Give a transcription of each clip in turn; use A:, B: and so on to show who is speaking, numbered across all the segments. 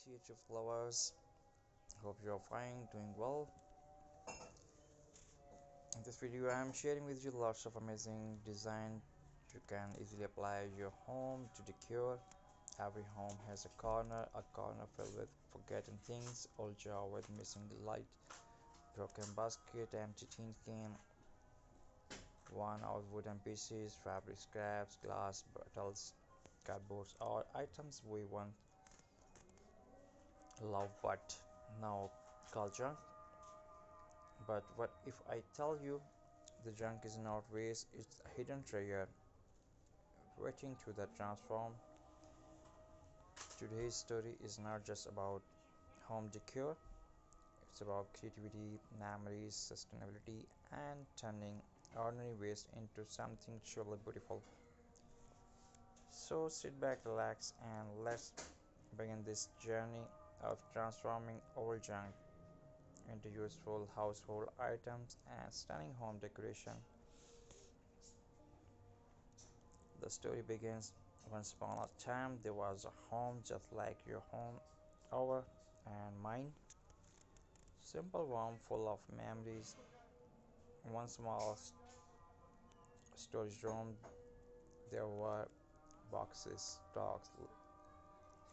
A: creative lovers. Hope you're fine, doing well. In this video, I'm sharing with you lots of amazing design you can easily apply your home to decor. Every home has a corner filled with forgotten things, old jar with missing light, broken basket, empty tin can, worn out wooden pieces, fabric scraps, glass bottles, cardboards, or items we once loved but now call junk. But what if I tell you the junk is not waste, it's a hidden treasure waiting to the transform? Today's story is not just about home decor, it's about creativity, memories, sustainability, and turning ordinary waste into something truly beautiful. So sit back, relax, and let's begin this journey of transforming old junk into useful household items and stunning home decoration. The story begins once upon a time there was a home just like your home, our and mine. Simple, warm, full of memories. One small storage room, there were boxes, stocks.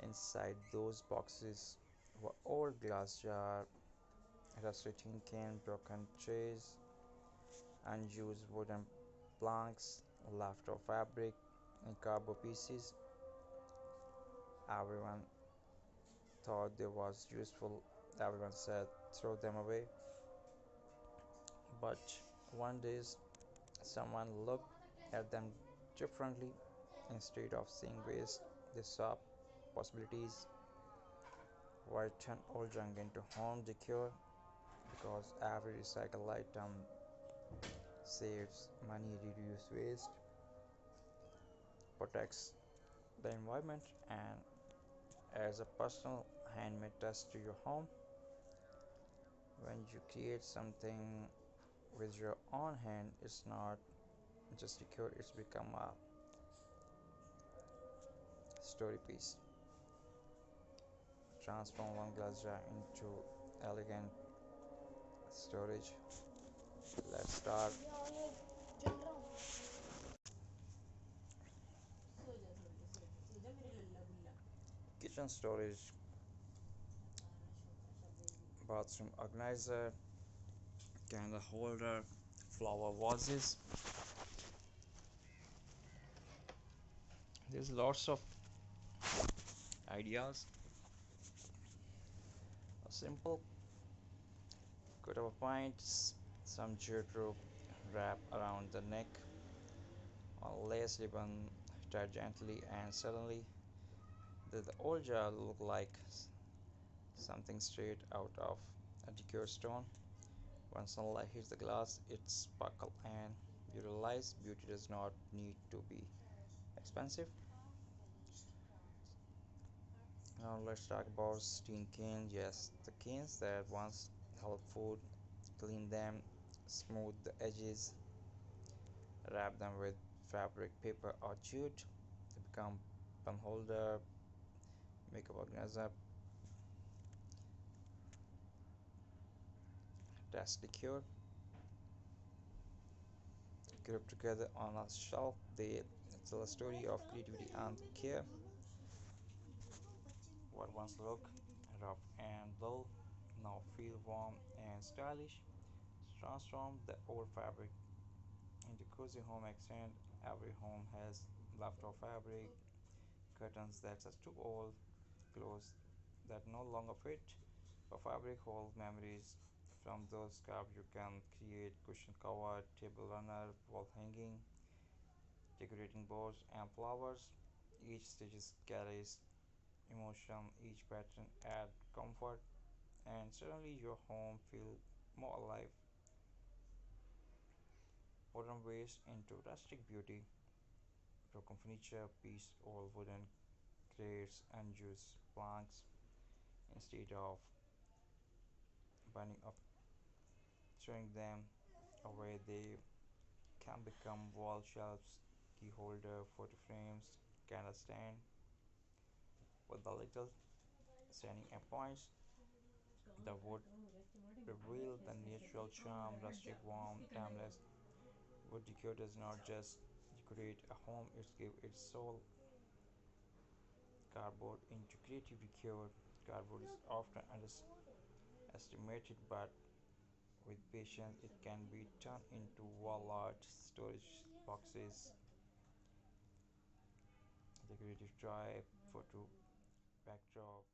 A: Inside those boxes were old glass jars, rusty tin can, broken trays, unused wooden planks, leftover fabric, and cardboard pieces. Everyone thought they was useful. Everyone said throw them away. But one day someone looked at them differently. Instead of seeing waste, they saw possibilities. Why turn old junk into home decor? Because every recycled item saves money, reduces waste, protects the environment, and adds a personal handmade touch to your home. When you create something with your own hand, it's not just decor, it's become a story piece. Transform one glass jar into elegant storage. Let's start. Kitchen storage, bathroom organizer, candle holder, flower vases. There's lots of ideas. A simple cut of points, some jute rope wrap around the neck, a lace ribbon tied gently, and suddenly the old jar look like something straight out of a decor stone. When sunlight hits the glass, it sparkles, and you realize beauty does not need to be expensive. Now let's talk about steam cans. Yes, the cans that once held food, clean them, smooth the edges, wrap them with fabric, paper, or jute. They become pen holder, makeup organizer, desk decor. Grouped together on a shelf, they tell a story of creativity and care. What once looked rough and dull now feel warm and stylish. Transform the old fabric into cozy home accent. Every home has leftover fabric, curtains that are too old, clothes that no longer fit. The fabric holds memories. From those scraps you can create cushion cover, table runner, wall hanging, decorating boards and flowers. Each stitch carries emotion, each pattern adds comfort, and suddenly your home feels more alive. Modern waste into rustic beauty, broken furniture, piece old wooden crates, unused planks. Instead of burning up, throwing them away, they can become wall shelves, key holder, photo frames, candle stand. With a little standing points. The wood reveal the natural charm, rustic, warm, timeless. Wood decor does not just decorate a home; it gives its soul. Cardboard into creative decor. Cardboard is often underestimated, but with patience, it can be turned into wall art, storage boxes, decorative tray, photo backdrop,